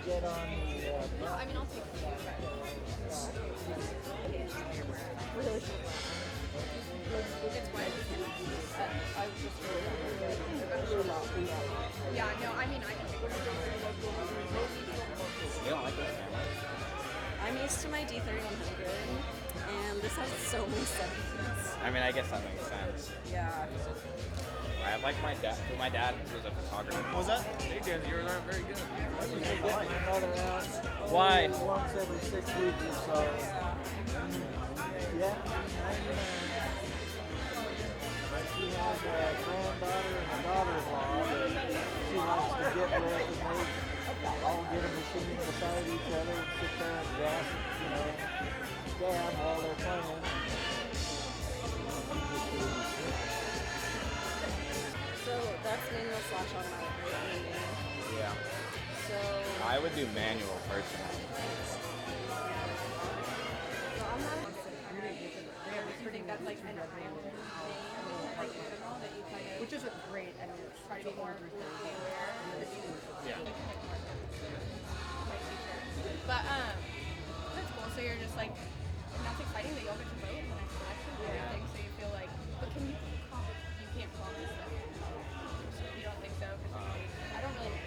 get on the... No, I mean, I'll take it. Really? It's what? I was just really Yeah, no, I mean, I can take it. You don't like this camera? I'm used to my D3100, and this has so many 70s. I mean, I guess that makes sense. Yeah. I have like my dad was a photographer. What was that? You were very good. Another ounce. Why? Once every 6 weeks or so. Yeah. She has a granddaughter and a daughter-in-law that she likes to get with, and they all get a machine beside each other and sit there and gossip, gab while they're playing. So that's manual / automatic, right? Yeah. So I would do manual personally. I'm not. I think that's like an Ohio thing, like in general, that you kind of Which isn't great. I mean, it's try to be more aware. Yeah. But that's cool. So you're just like, and that's exciting that you'll get to vote in the next election and everything. So you feel like, but can you can't promise that. You don't think so? 'Cause I don't really.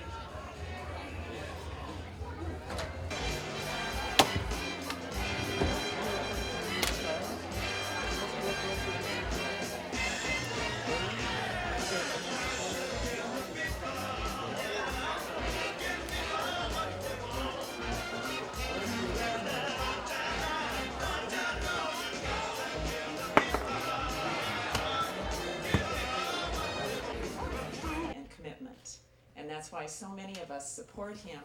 And commitment. And that's why so many of us support him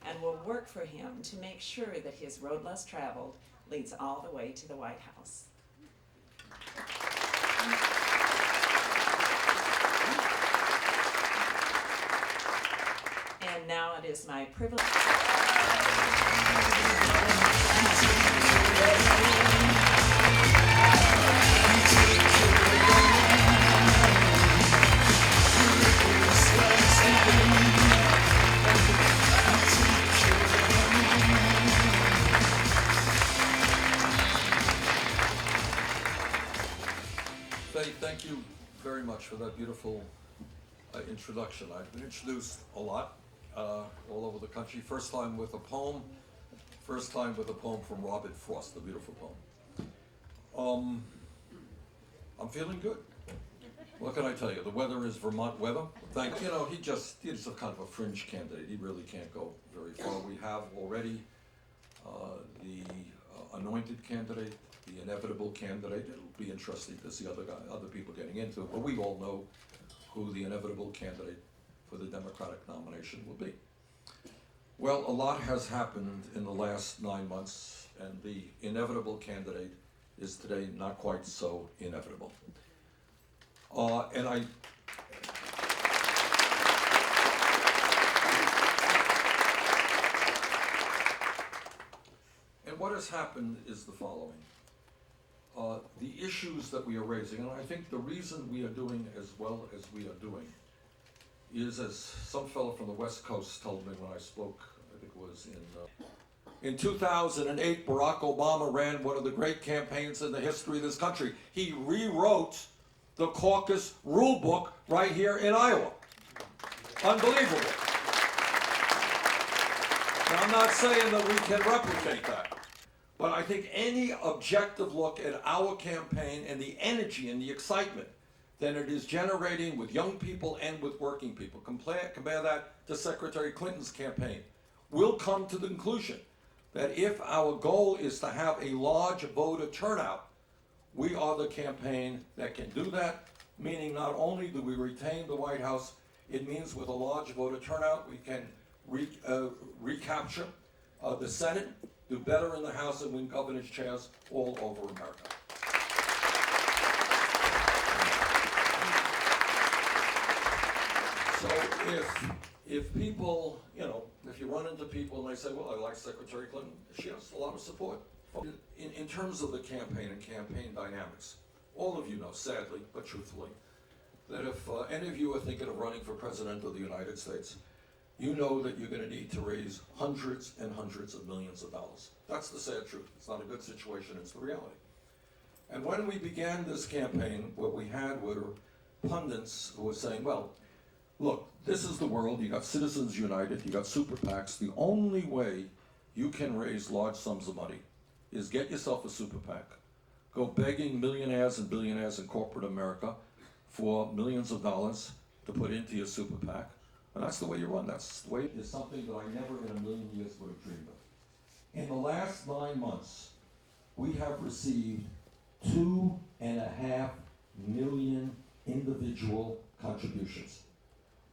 and will work for him to make sure that his road less traveled leads all the way to the White House. And now it is my privilege. Thank you very much for that beautiful introduction. I've been introduced a lot all over the country. First time with a poem from Robert Frost, a beautiful poem. I'm feeling good. What can I tell you? The weather is Vermont weather. He's a kind of a fringe candidate. He really can't go very far. We have already the anointed candidate, the inevitable candidate. It'll be interesting to see other people getting into it, but we all know who the inevitable candidate for the Democratic nomination will be. Well, a lot has happened in the last 9 months, and the inevitable candidate is today not quite so inevitable. And what has happened is the following. The issues that we are raising, and I think the reason we are doing as well as we are doing is, as some fellow from the West Coast told me when I spoke, I think it was in 2008, Barack Obama ran one of the great campaigns in the history of this country. He rewrote the caucus rule book right here in Iowa. Unbelievable. Now, I'm not saying that we can replicate that. But I think any objective look at our campaign and the energy and the excitement that it is generating with young people and with working people, compare that to Secretary Clinton's campaign, will come to the conclusion that if our goal is to have a large voter turnout, we are the campaign that can do that, meaning not only do we retain the White House, it means with a large voter turnout we can recapture the Senate, do better in the House, and win governor's chairs all over America. So if people, if you run into people and they say, well, I like Secretary Clinton, she has a lot of support. In terms of the campaign and campaign dynamics, all of you know, sadly, but truthfully, that if any of you are thinking of running for President of the United States, you know that you're going to need to raise hundreds and hundreds of millions of dollars. That's the sad truth. It's not a good situation, it's the reality. And when we began this campaign, what we had were pundits who were saying, well, look, this is the world, you got Citizens United, you got super PACs. The only way you can raise large sums of money is get yourself a super PAC. Go begging millionaires and billionaires in corporate America for millions of dollars to put into your super PAC. And that's the way you run. That's the way. It's something that I never in a million years would have dreamed of. In the last 9 months, we have received 2.5 million individual contributions.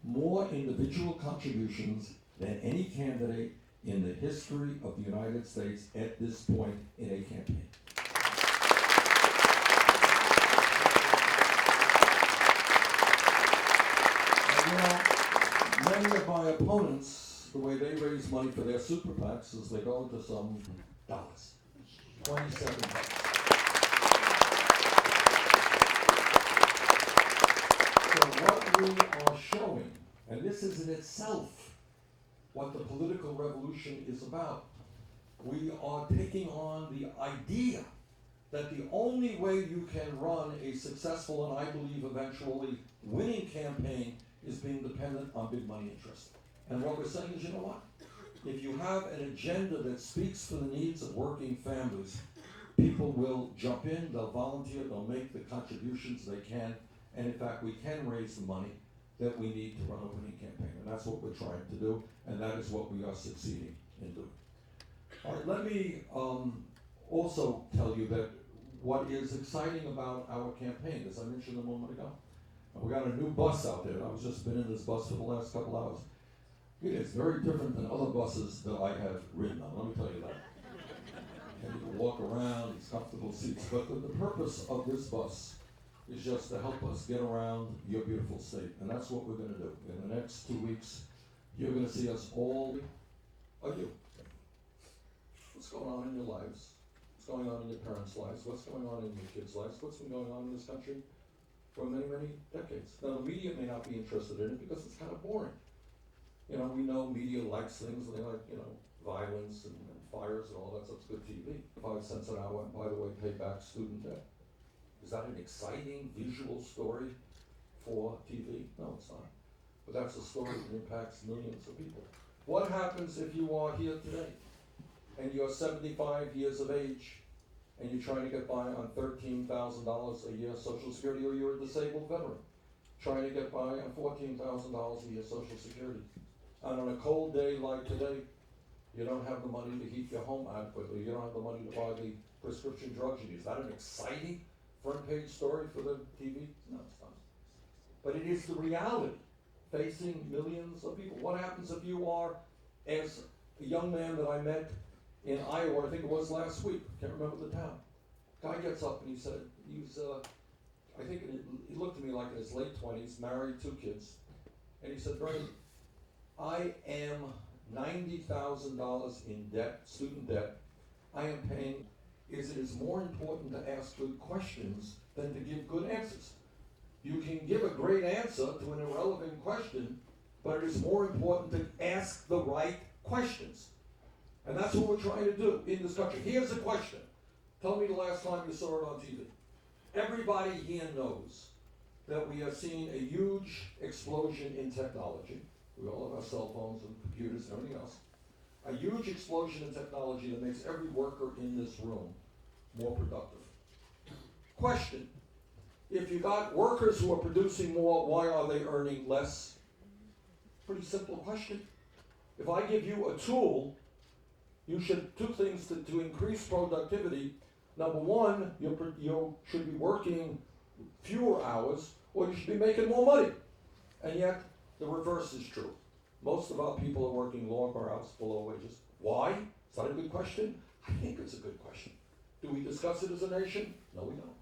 More individual contributions than any candidate in the history of the United States at this point in a campaign. And many of my opponents, the way they raise money for their super PACs is they go into some dollars. $27. So what we are showing, and this is in itself what the political revolution is about, we are taking on the idea that the only way you can run a successful and I believe eventually winning campaign is being dependent on big money interest. And what we're saying is, you know what? If you have an agenda that speaks for the needs of working families, people will jump in, they'll volunteer, they'll make the contributions they can, and in fact we can raise the money that we need to run a winning campaign. And that's what we're trying to do, and that is what we are succeeding in doing. All right, let me also tell you that what is exciting about our campaign, as I mentioned a moment ago, we got a new bus out there. I've just been in this bus for the last couple hours. It's very different than other buses that I have ridden on, let me tell you that. And you can walk around, these comfortable seats, but the purpose of this bus is just to help us get around your beautiful state. And that's what we're going to do. In the next 2 weeks, you're going to see us all, you. What's going on in your lives? What's going on in your parents' lives? What's going on in your kids' lives? What's been going on in this country for many, many decades? Now, the media may not be interested in it because it's kind of boring. You know, we know media likes things, and they like, violence and fires and all that stuff's good TV. 5 cents an hour, and by the way, pay back student debt. Is that an exciting visual story for TV? No, it's not. But that's a story that impacts millions of people. What happens if you are here today and you're 75 years of age and you're trying to get by on $13,000 a year Social Security, or you're a disabled veteran trying to get by on $14,000 a year Social Security? And on a cold day like today, you don't have the money to heat your home adequately. You don't have the money to buy the prescription drugs you need. Is that an exciting front page story for the TV? No, it's not. But it is the reality facing millions of people. What happens if you are, as a young man that I met in Iowa, I think it was last week, can't remember the town. Guy gets up and he said, I think he looked at me like in his late 20s, married, 2 kids, and he said, Bernie, I am $90,000 in debt, student debt. I am paying. It is more important to ask good questions than to give good answers. You can give a great answer to an irrelevant question, but it is more important to ask the right questions. And that's what we're trying to do in this country. Here's a question. Tell me the last time you saw it on TV. Everybody here knows that we are seeing a huge explosion in technology. We all have our cell phones and computers and everything else. A huge explosion in technology that makes every worker in this room more productive. Question, if you got workers who are producing more, why are they earning less? Pretty simple question. If I give you a tool, you should do 2 things to increase productivity. Number 1, you should be working fewer hours, or you should be making more money. And yet, the reverse is true. Most of our people are working longer hours below wages. Why? Is that a good question? I think it's a good question. Do we discuss it as a nation? No, we don't.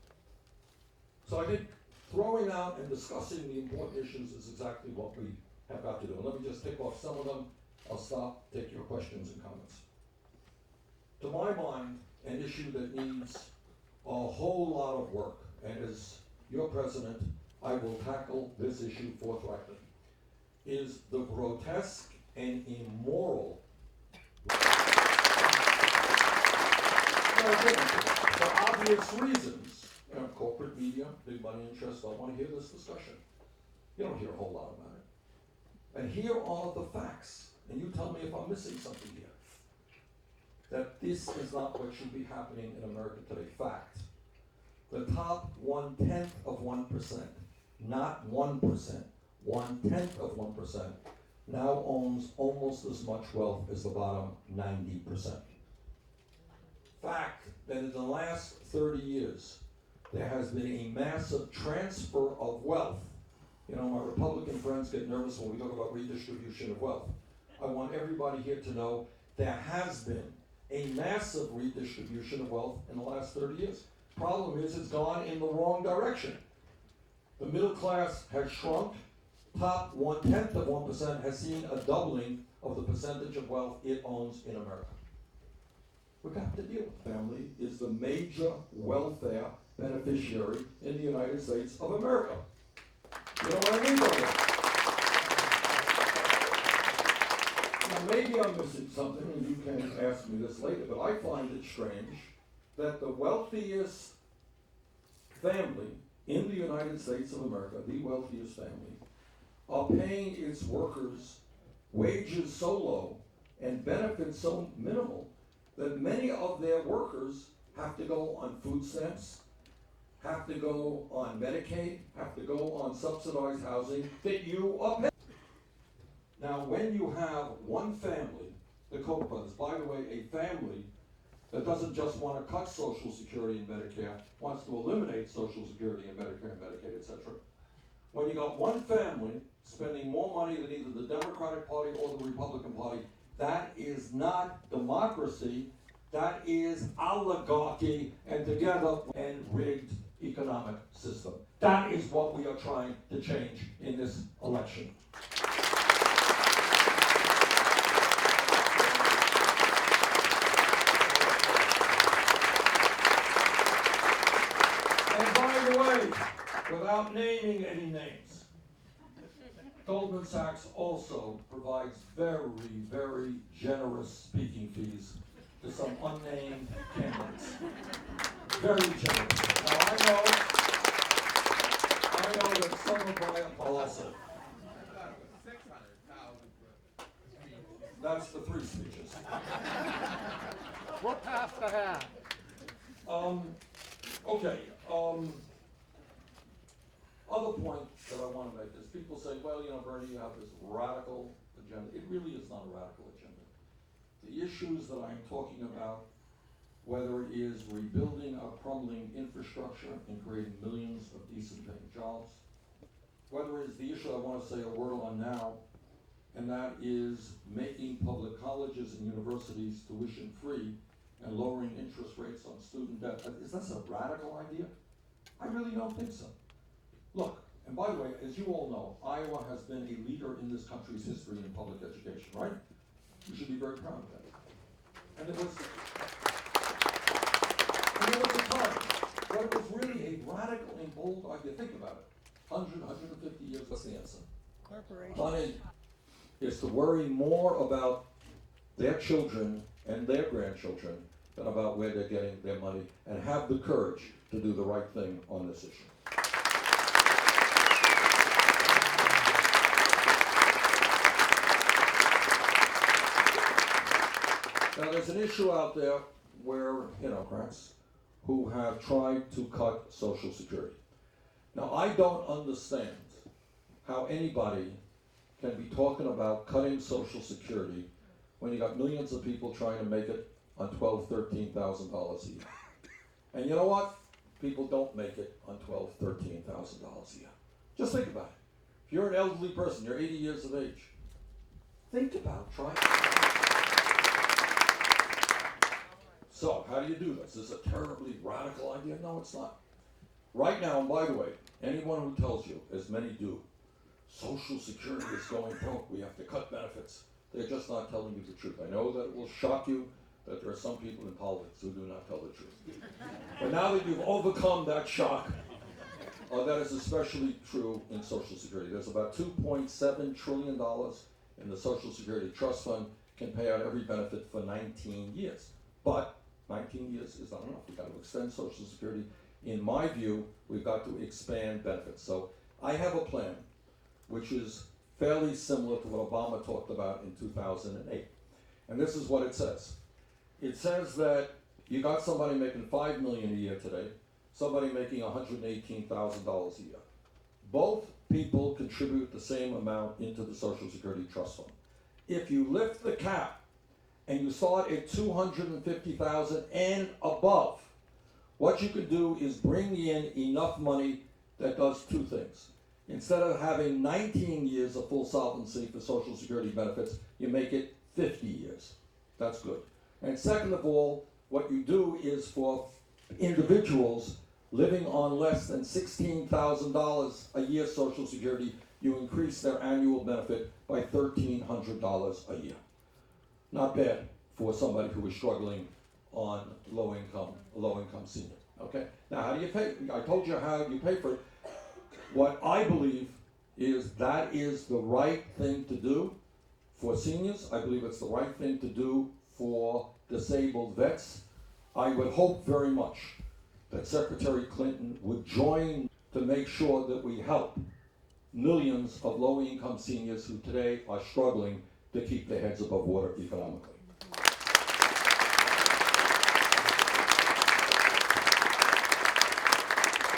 So I think throwing out and discussing the important issues is exactly what we have got to do. And let me just tick off some of them. I'll stop, take your questions and comments. To my mind, an issue that needs a whole lot of work, and as your president, I will tackle this issue forthrightly, is the grotesque and immoral. Now again, for obvious reasons, corporate media, big money interests don't want to hear this discussion. You don't hear a whole lot about it. And here are the facts, and you tell me if I'm missing something here. That this is not what should be happening in America today. Fact. The top 1/10 of 1%, not 1%, 1/10 of 1%, now owns almost as much wealth as the bottom 90%. Fact that in the last 30 years, there has been a massive transfer of wealth. You know, my Republican friends get nervous when we talk about redistribution of wealth. I want everybody here to know there has been a massive redistribution of wealth in the last 30 years. Problem is, it's gone in the wrong direction. The middle class has shrunk. Top 1/10 of 1% has seen a doubling of the percentage of wealth it owns in America. We have to deal with it. Family is the major welfare beneficiary in the United States of America. You know what I mean by that? Now maybe I'm missing something, and you can ask me this later, but I find it strange that the wealthiest family in the United States of America, the wealthiest family, are paying its workers wages so low and benefits so minimal that many of their workers have to go on food stamps, have to go on Medicaid, have to go on subsidized housing that you are paying. Now, when you have one family, the Koch brothers, by the way, a family that doesn't just want to cut Social Security and Medicare, wants to eliminate Social Security and Medicare and Medicaid, etc. When you got one family spending more money than either the Democratic Party or the Republican Party, that is not democracy, that is oligarchy, and together and rigged economic system. That is what we are trying to change in this election. And by the way, without naming any names, Goldman Sachs also provides very, very generous speaking fees to some unnamed candidates. Very generous. Now I know that some of my also. That's the 3 speeches. We're past the hat. Okay. Other point that I want to make is people say, well, you know, Bernie, you have this radical agenda. It really is not a radical agenda. The issues that I'm talking about, whether it is rebuilding a crumbling infrastructure and creating millions of decent paying jobs, whether it's the issue I want to say a word on now, and that is making public colleges and universities tuition free and lowering interest rates on student debt. Is that a radical idea? I really don't think so. Look, and by the way, as you all know, Iowa has been a leader in this country's history in public education, right? We should be very proud of that. And there was a time when it was really a radical and bold idea. Think about it. 100, 150 years, what's the answer? Money is to worry more about their children and their grandchildren than about where they're getting their money, and have the courage to do the right thing on this issue. Now there's an issue out there where, Democrats who have tried to cut Social Security. Now I don't understand how anybody can be talking about cutting Social Security when you got millions of people trying to make it on $12,000, $13,000 a year. And you know what? People don't make it on $12,000, $13,000 a year. Just think about it. If you're an elderly person, you're 80 years of age, think about trying. So, how do you do this? Is this a terribly radical idea? No, it's not. Right now, and by the way, anyone who tells you, as many do, Social Security is going broke, we have to cut benefits, they're just not telling you the truth. I know that it will shock you that there are some people in politics who do not tell the truth. But now that you've overcome that shock, that is especially true in Social Security. There's about $2.7 trillion and the Social Security Trust Fund can pay out every benefit for 19 years. But 19 years is not enough. We've got to extend Social Security. In my view, we've got to expand benefits. So I have a plan which is fairly similar to what Obama talked about in 2008. And this is what it says. It says that you got somebody making $5 million a year today, somebody making $118,000 a year. Both people contribute the same amount into the Social Security Trust Fund. If you lift the cap and you start at $250,000 and above, what you can do is bring in enough money that does two things. Instead of having 19 years of full solvency for Social Security benefits, you make it 50 years. That's good. And second of all, what you do is for individuals living on less than $16,000 a year Social Security, you increase their annual benefit by $1,300 a year. Not bad for somebody who is struggling on low income senior. Okay? Now, how do you pay? I told you how you pay for it. What I believe is that is the right thing to do for seniors. I believe it's the right thing to do for disabled vets. I would hope very much that Secretary Clinton would join to make sure that we help millions of low-income seniors who today are struggling to keep their heads above water economically.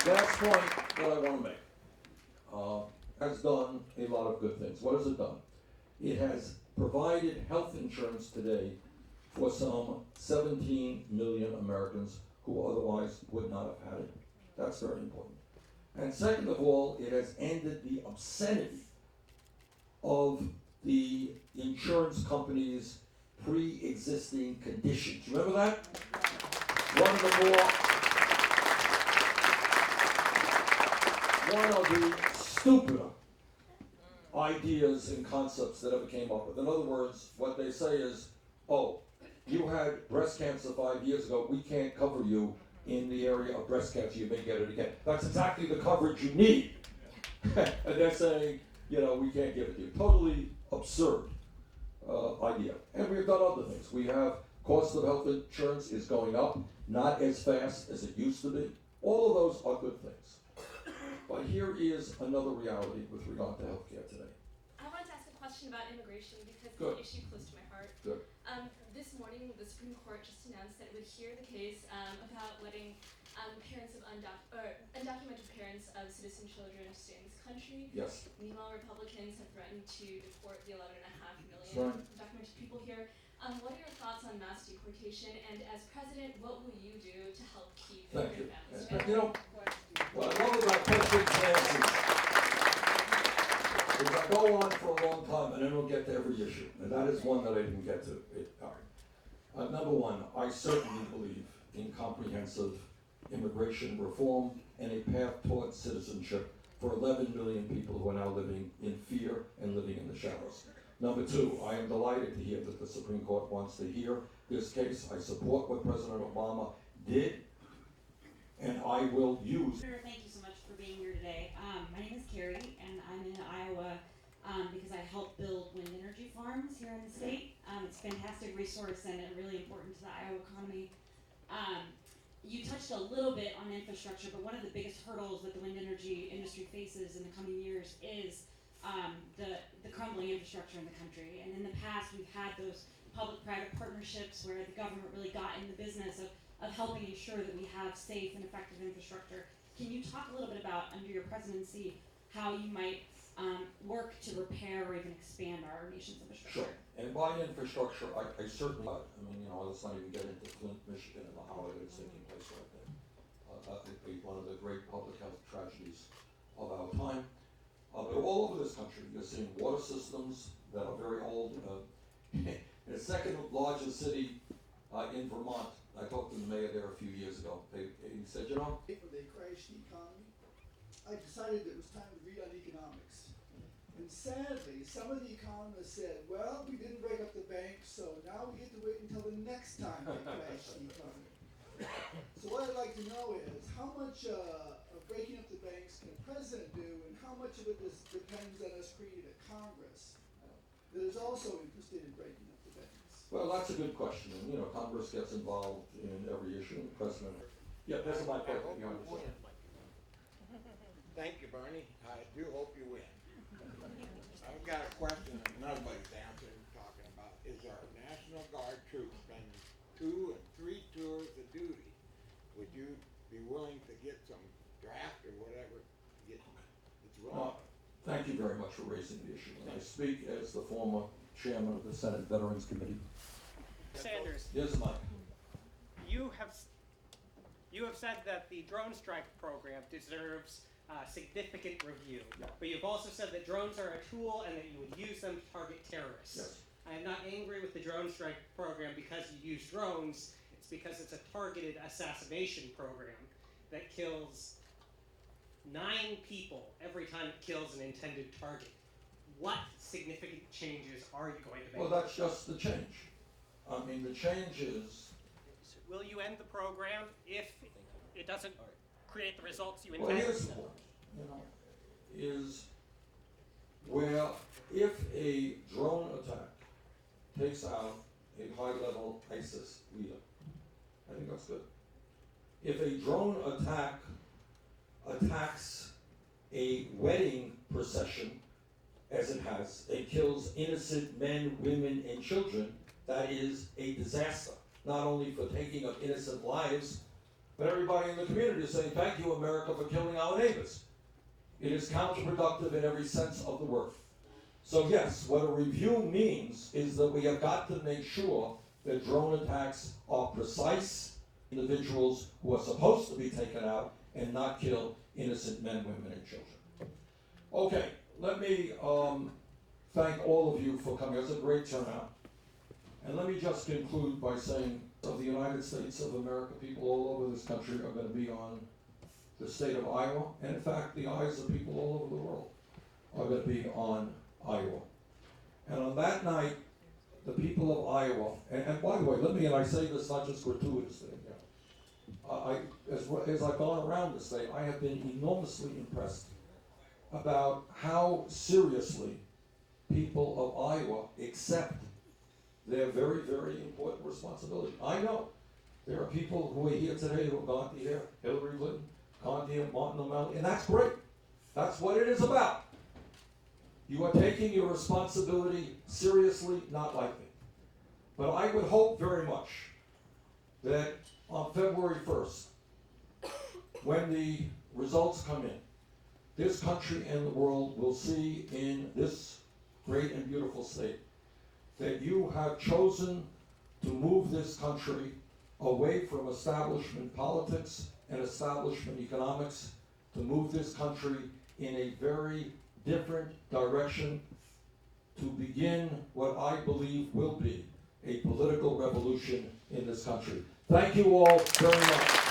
Last point that I want to make has done a lot of good things. What has it done? It has provided health insurance today for some 17 million Americans who otherwise would not have had it. That's very important. And second of all, it has ended the obscenity of the insurance companies' pre-existing conditions. Remember that? One of the stupider ideas and concepts that ever came up with. In other words, what they say is, oh, you had breast cancer 5 years ago, we can't cover you in the area of breast cancer, you may get it again. That's exactly the coverage you need. And they're saying, you know, we can't give it to you. Totally absurd idea. And we've done other things. We have cost of health insurance is going up, not as fast as it used to be. All of those are good things. But here is another reality with regard to healthcare today. I wanted to ask a question about immigration because Good. it's an issue close to my heart. Good. This morning, the Supreme Court just announced that it would hear the case about letting parents of undocumented parents of citizen children stay in this country. Yes. Meanwhile, Republicans have threatened to deport the 11.5 million Right. undocumented people here. What are your thoughts on mass deportation? And as president, what will you do to help keep Thank you. immigrant families? And, you know, what I love about questions and answers is I go on for a long time and then we'll get to every issue. And that is one that I didn't get to. All right. Number one, I certainly believe in comprehensive immigration reform and a path towards citizenship for 11 million people who are now living in fear and living in the shadows. Number two, I am delighted to hear that the Supreme Court wants to hear this case. I support what President Obama did, and I will use. Sure, thank you so much for being here today. My name is Carrie, and I'm in Iowa because I help build wind energy farms here in the state. It's a fantastic resource and really important to the Iowa economy. You touched a little bit on infrastructure, but one of the biggest hurdles that the wind energy industry faces in the coming years is the crumbling infrastructure in the country. And in the past, we've had those public-private partnerships where the government really got in the business of helping ensure that we have safe and effective infrastructure. Can you talk a little bit about, under your presidency, how you might work to repair or even expand our nation's infrastructure? Sure. And by infrastructure, I certainly, I mean, you know, let's not even get into Flint, Michigan and the holiday that's taking place right there. One of the great public health tragedies of our time. But all over this country, you're seeing water systems that are very old. In the second largest city in Vermont, I talked to the mayor there a few years ago. He said, you know, When they crashed the economy, I decided it was time to read on economics. And sadly, some of the economists said, well, we didn't break up the banks, so now we get to wait until the next time they crash the economy. So what I'd like to know is, how much of breaking up the banks can the president do, and how much of it depends on us creating a Congress that is also interested in breaking up the banks? Well, that's a good question, and, you know, Congress gets involved in every issue, the President. Yeah, there's a mic right hope behind you you. win. Thank you, Bernie. I do hope you win. I've got a question that nobody's answered, talking about, is our National Guard troops spending 2 and 3 tours of duty? Would you be willing to get some draft or whatever? It's wrong. Thank you very much for raising the issue. And I speak as the former chairman of the Senate Veterans Committee. Sanders, Here's Mike. you have said that the drone strike program deserves significant review, but you've also said that drones are a tool and that you would use them to target terrorists. Yes. I am not angry with the drone strike program because you use drones. It's because it's a targeted assassination program that kills 9 people every time it kills an intended target. What significant changes are you going to make? Well, that's just the change. I mean, the change is, Will you end the program if it doesn't create the results you well, intend? here's the point, you know, is where if a drone attack takes out a high-level ISIS leader, I think that's good. If a drone attack attacks a wedding procession, as it has, and kills innocent men, women, and children, that is a disaster. Not only for taking of innocent lives, but everybody in the community is saying, thank you, America, for killing our neighbors. It is counterproductive in every sense of the word. So yes, what a review means is that we have got to make sure that drone attacks are precise, individuals who are supposed to be taken out, and not kill innocent men, women, and children. Okay, let me thank all of you for coming. It was a great turnout. And let me just conclude by saying of the United States of America, people all over this country are going to be on the state of Iowa. And in fact, the eyes of people all over the world are going to be on Iowa. And on that night, the people of Iowa, and by the way, and I say this not just gratuitously, as I've gone around the state, I have been enormously impressed about how seriously people of Iowa accept their very, very important responsibility. I know there are people who are here today who have gone to hear Hillary Clinton, gone to hear Martin O'Malley, and that's great. That's what it is about. You are taking your responsibility seriously, not lightly. But I would hope very much that on February 1st, when the results come in, this country and the world will see in this great and beautiful state that you have chosen to move this country away from establishment politics and establishment economics, to move this country in a very different direction, to begin what I believe will be a political revolution in this country. Thank you all very much.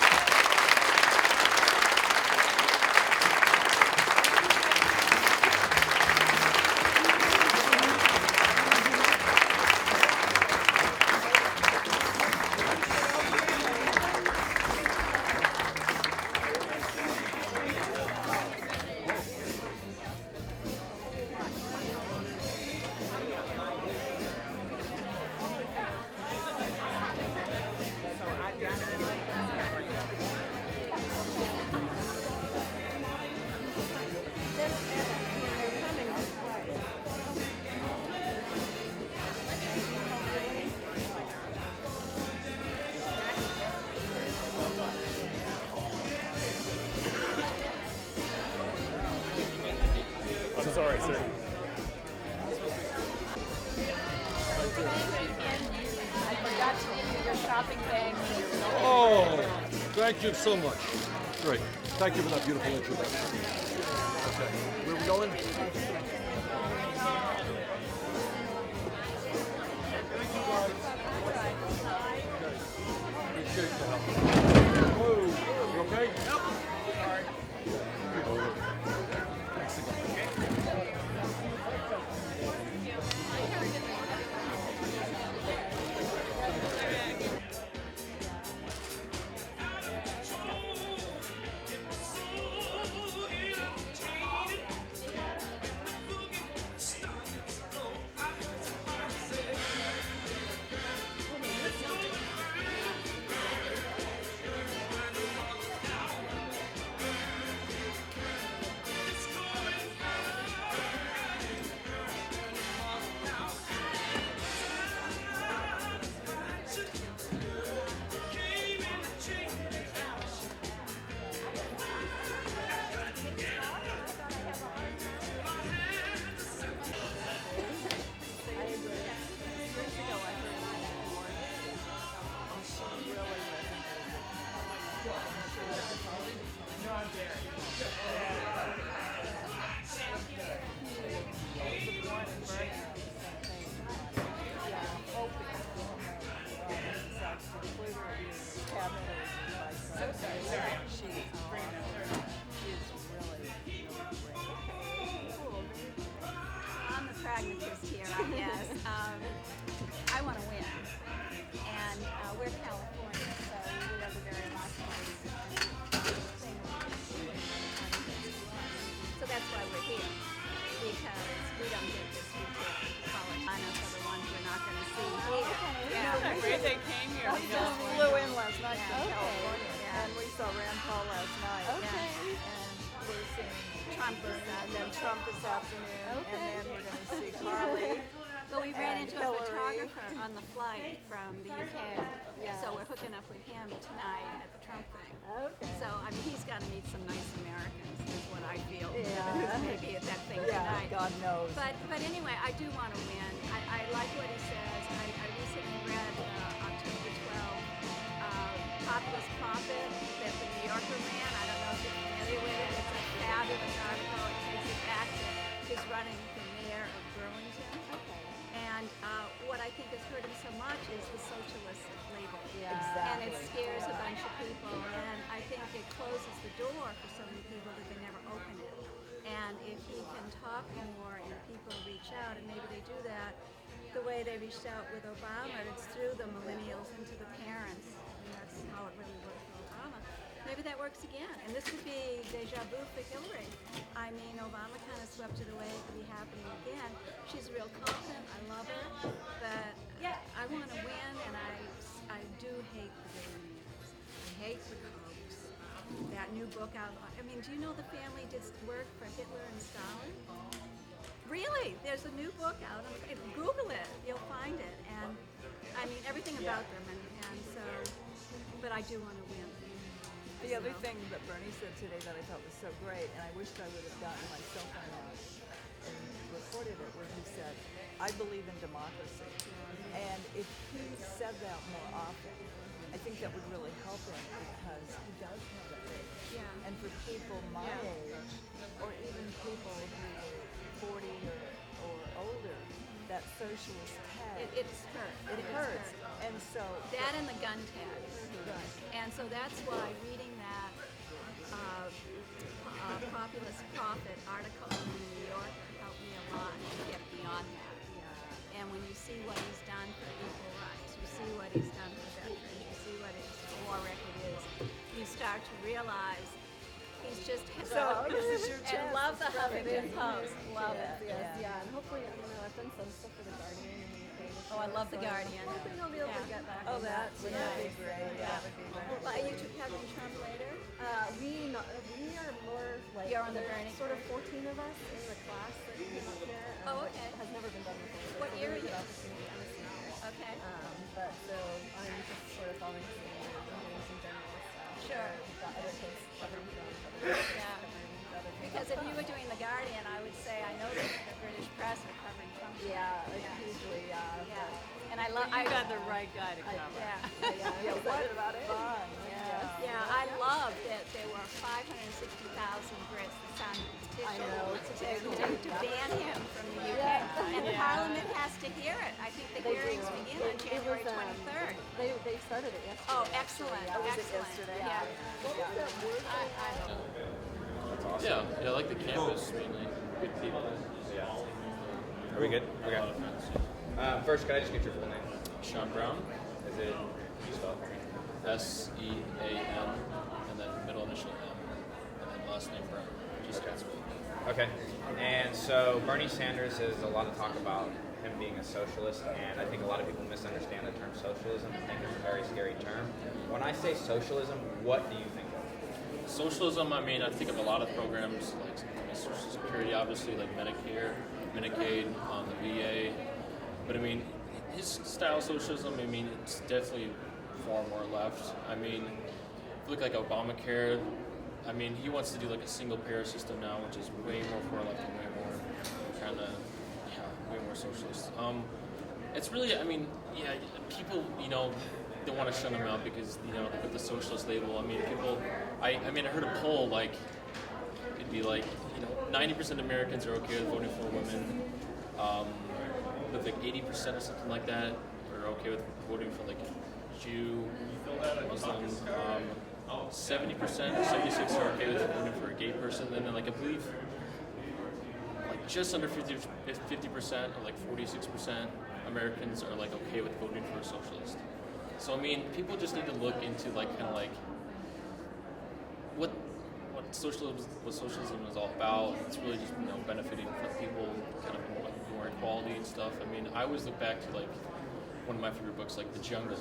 Sorry, sir. I forgot to give you your shopping bag. Oh, thank you so much. Great. Thank you for that beautiful introduction. Okay, where are we going? Appreciate the help. Whoa, you okay? Yep. Thanks again. I'm the pragmatist here, I guess. I want to win, and we're California, so we have a very lucky thing. So that's why we're here, because we don't get this retail college. I know for the ones we're not going to see here. Yeah, they came here. We just flew in last night from California, and we saw Rand Paul last night. Okay. And we're seeing Trump and then Trump this afternoon, Okay. and then we're going to see Carly. But we ran and into Hillary. a photographer on the flight from the UK, so we're hooking up with him tonight at the Trump thing. Okay. So, I mean, he's got to meet some nice Americans, is what I feel. Yeah. Maybe at that thing Yeah, tonight. God knows. But anyway, I do want to win. I like what he says. I recently read October 12th, Populist Profit that the New Yorker ran. I don't know if you're familiar with it. It's a fabulous article. It takes it back to his running for mayor of Burlington. Okay. And what I think has hurt him so much is the socialist label. Yeah. And it Exactly. scares a bunch of people. And I think it closes the door for so many people that they never open it. And if he can talk more and people reach out, and maybe they do that the way they reached out with Obama, it's through the millennials into the parents. And that's how it really worked for Obama. Maybe that works again. And this would be deja vu for Hillary. I mean, Obama kind of swept it away. It could be happening again. She's real confident. I love her. But I want to win, and I do hate the billionaires. I hate the Kochs. That new book out. I mean, do you know the family did work for Hitler and Stalin? Really? There's a new book out. Google it. You'll find it. And I mean, everything about them. And so, but I do want to win. The other thing that Bernie said today that I thought was so great, and I wished I would have gotten my cell phone out and recorded it, where he said, I believe in democracy. And if he said that more often, I think that would really help him, because he does have that age. Yeah. And for people my age, or even people who are 40 or older, that socialist tag. It's hurt. It hurts. And so that and the gun tag. Right. And so that's why reading that Populist Profit article in the New Yorker helped me a lot to get beyond that. And when you see what he's done for equal rights, you see what he's done for veterans, you see what his war record is, you start to realize he's just So this is your and chance love to the spread it. Huffington Post. Love it. Yeah. And hopefully, I've done some stuff for the Guardian in the UK. Oh, I love the Guardian. Hopefully I'll be able to get back. Oh, on that would be tonight. great. That would be great. Are you two having Trump later? We are more like You're on the there's Bernie sort of 14 of us in the class that came up here. Oh, which okay. has never been done before. What year are you? I'm a senior. Okay. But so I'm just sort of following some doing some general stuff. Sure. We've got other kids covering Yeah. Because if you were doing The Guardian, I would say I know that the British press are covering Trump. Yeah, hugely. Yeah. And I love. You got the right guy to cover. Yeah. What about it? Fun. Yeah, I love that there were 560,000 Brits that signed the petition to ban him from the UK. And Parliament has to hear it. I think the hearings begin on January 23rd. They started it yesterday. Oh, excellent. Was it Excellent. yesterday? Yeah. What was that word? Yeah, I like the campus mainly. Good people. Yeah. Are we good? Okay. First, can I just get your full name? Sean Brown. Is it? Can you spell it for me? S-E-A-N, and then middle initial M, and then last name Brown. Just Okay. And so Bernie Sanders has a lot of talk about him being a socialist, and I think a lot of people misunderstand the term socialism and think it's a very scary term. When I say socialism, what do you think of? Socialism, I mean, I think of a lot of programs like Social Security, obviously, like Medicare, Medicaid, the VA. But I mean, his style of socialism, I mean, it's definitely far more left. I mean, if you look like Obamacare, I mean, he wants to do like a single payer system now, which is way more far left and way more kind of, way more socialist. It's really, I mean, people, they want to shun them out because they put the socialist label. I mean, people. I heard a poll like it'd be like 90% of Americans are okay with voting for women, but like 80% or something like that are okay with voting for like a Jew, Muslim. 70% or 76 are okay with voting for a gay person, and then like I believe like just under 50% or like 46% Americans are like okay with voting for a socialist. So I mean, people just need to look into like kind of like what socialism is all about. It's really just benefiting for people, kind of more equality and stuff. I mean, I always look back to like one of my favorite books, like The Jungle,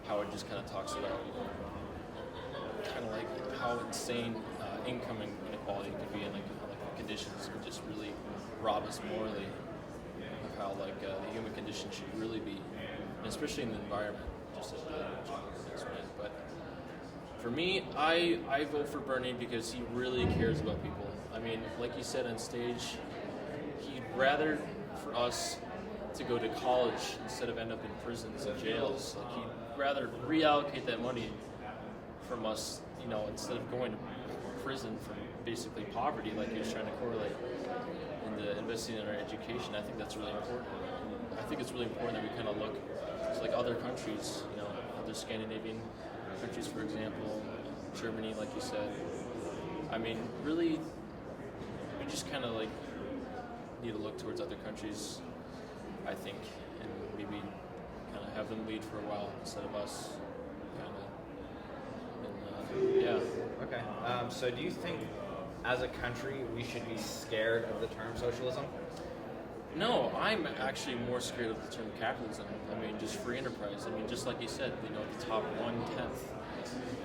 how it just kind of talks about kind of like how insane income inequality could be, and like how like the conditions could just really rob us morally of how like the human condition should really be, and especially in the environment, just as the explained. But for me, I vote for Bernie because he really cares about people. I mean, like you said on stage, he'd rather for us to go to college instead of end up in prisons and jails. Like he'd rather reallocate that money from us, instead of going to prison for basically poverty, like he was trying to correlate into investing in our education. I think that's really important. I think it's really important that we kind of look to like other countries, other Scandinavian countries, for example, Germany, like you said. I mean, really, we just kind of like need to look towards other countries, I think, and maybe kind of have them lead for a while instead of us. Yeah. Okay. So do you think, as a country, we should be scared of the term socialism? No, I'm actually more scared of the term capitalism. I mean, just free enterprise. I mean, just like you said, the top 1/10,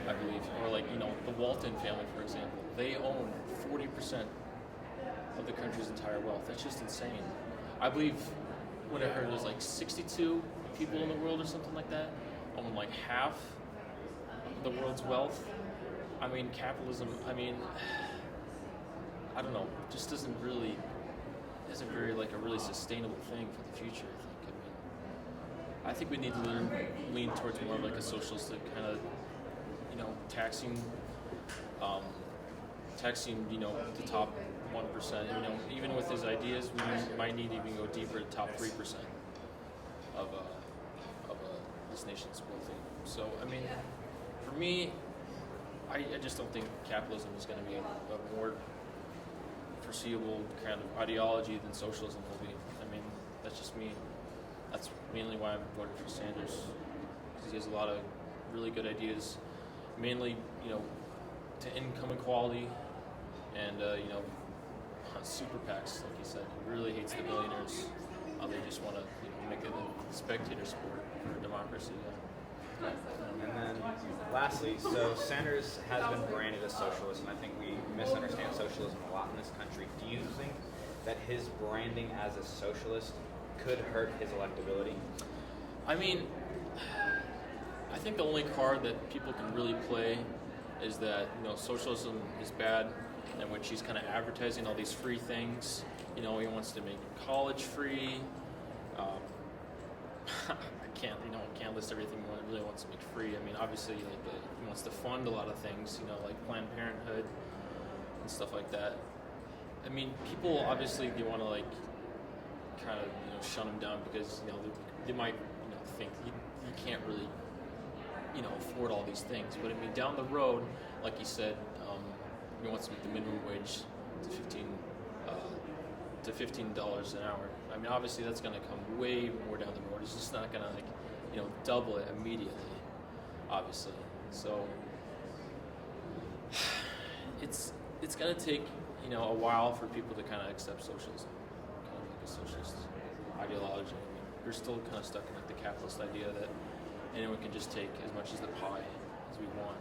I believe, or like the Walton family, for example, they own 40% of the country's entire wealth. That's just insane. I believe what I heard was like 62 people in the world or something like that own like half the world's wealth. I mean, capitalism, I don't know, just isn't very like a really sustainable thing for the future, I think we need to lean towards more like a socialistic kind of, taxing, the top 1%. Even with his ideas, we might need to even go deeper to top 3% of this nation's wealth. So, I mean, for me, I just don't think capitalism is going to be a more foreseeable kind of ideology than socialism will be. I mean, that's just me. That's mainly why I'm voting for Sanders, because he has a lot of really good ideas, mainly, to income equality and, super PACs, like you said. He really hates the billionaires. They just want to, make it a spectator sport for democracy. And then, lastly, so Sanders has been branded as socialist, and I think we misunderstand socialism a lot in this country. Do you think that his branding as a socialist could hurt his electability? I mean, I think the only card that people can really play is that, socialism is bad, and when she's kind of advertising all these free things, he wants to make college free. I can't list everything he really wants to make free. I mean, obviously, he wants to fund a lot of things, like Planned Parenthood and stuff like that. I mean, people obviously they want to kind of shut him down because they might think you can't really afford all these things. But I mean, down the road, like you said, he wants to make the minimum wage to $15 an hour. I mean, obviously that's going to come way more down the road. It's just not going to double it immediately, obviously. So it's going to take a while for people to kind of accept socialism, kind of like a socialist ideology. I mean, we're still kind of stuck in the capitalist idea that anyone can just take as much as the pie as we want.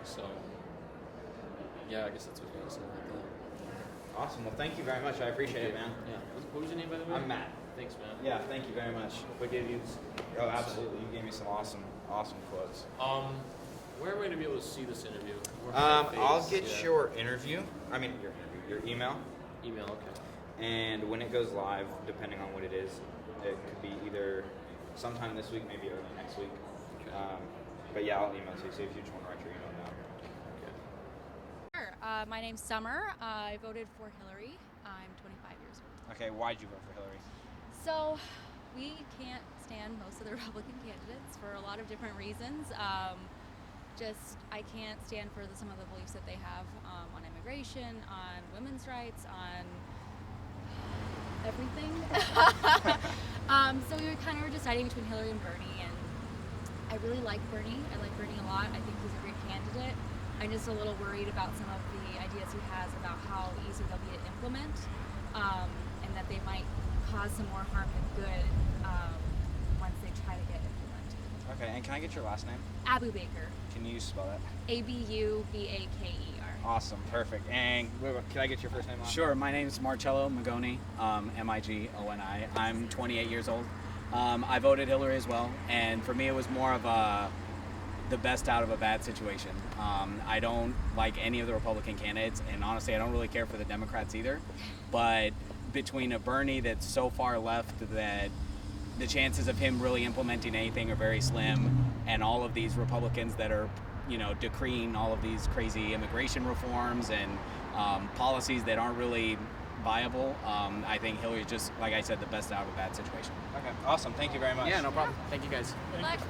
So yeah, I guess that's what I was saying about that. Awesome. Well, thank you very much. I appreciate it, man. Yeah. What was your name, by the way? I'm Matt. Thanks, man. Yeah, thank you very much. We gave you. Oh, absolutely. You gave me some awesome quotes. Where are we going to be able to see this interview? I'll get your your email. Email, okay. And when it goes live, depending on what it is, it could be either sometime this week, maybe early next week. But yeah, I'll email to you. So if you just want to write your email down. Sure. My name's Summer. I voted for Hillary. I'm 25 years old. Okay, why'd you vote for Hillary? So we can't stand most of the Republican candidates for a lot of different reasons. I can't stand for some of the beliefs that they have on immigration, on women's rights, on everything. So we were deciding between Hillary and Bernie, and I really like Bernie. I like Bernie a lot. I think he's a great candidate. I'm just a little worried about some of the ideas he has about how easy they'll be to implement, and that they might cause some more harm than good once they try to get implemented. Okay, and can I get your last name? Abu Baker. Can you spell that? Abubaker. Awesome, perfect. And Can I get your first name? Sure, my name's Marcello Magoni, Migoni. I'm 28 years old. I voted Hillary as well, and for me it was more of the best out of a bad situation. I don't like any of the Republican candidates, and honestly I don't really care for the Democrats either, but between a Bernie that's so far left that the chances of him really implementing anything are very slim, and all of these Republicans that are decreeing all of these crazy immigration reforms and policies that aren't really viable, I think Hillary is just, like I said, the best out of a bad situation. Okay, awesome. Thank you very much. Yeah, no problem. Thank you guys. Good luck.